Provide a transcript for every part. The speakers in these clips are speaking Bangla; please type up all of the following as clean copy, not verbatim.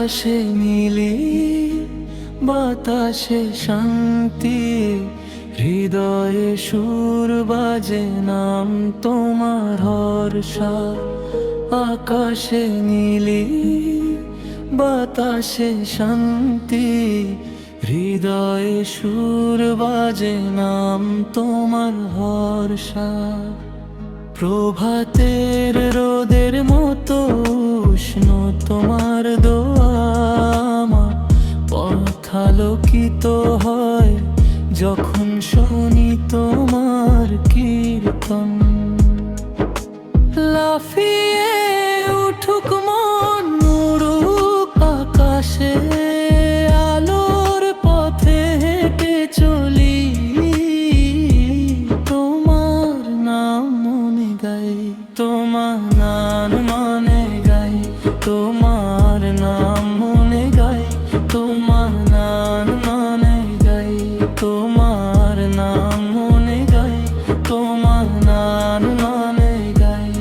আকাশে নীলি, বাতাসে শান্তি, হৃদয়ে সুর বাজে নাম তোমার হর্ষা। আকাশে নীলি, বাতাসে শান্তি, হৃদয়ে সুর বাজে নাম তোমার হর্ষা। প্রভাতের রোদের মতো উষ্ণ তোমার দোয়া, আমার পথ আলোকিত হয় যখন শুনি তোমার কীর্তন। লাফিয়ে উঠুক মন, উড়ুক আকাশে, আলোর পথে হেঁটে চলি, তোমার নাম মনে গাই, তোমার নাম মনে গাই, তোমার নাম মনে গাই, তোমার নাম মনে গাই, তোমার নাম মনে গাই, তোমার নাম মনে গাই।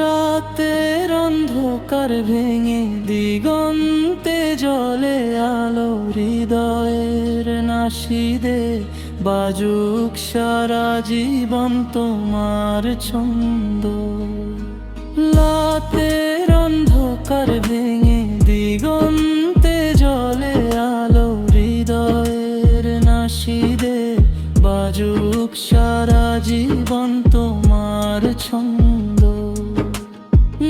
রাতের অন্ধকার ভেঙে দিগন্তে জ্বলে আলো, হৃদয়ের নাশিদে বাজুক সারা জীবন তোমার ছন্দ। রাতের অন্ধকার ভেঙে দিগন্তে জ্বলে আলো, হৃদয়ের নাশিদে বাজুক সারা জীবন তোমার ছন্দ।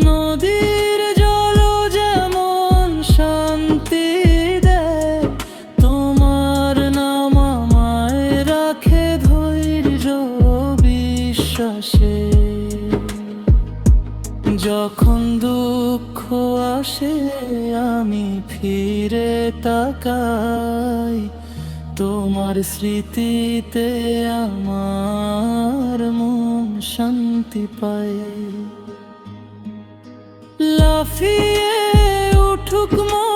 নদীর জল যেমন শান্তি দেয়, তোমার নাম আমায় রাখে ধৈর্য বিশ্বাসে। যখন দুঃখ আসে আমি ফিরে তাকাই, তোমার স্মৃতিতে আমার মন শান্তি পায়। লাফিয়ে উঠুক মন,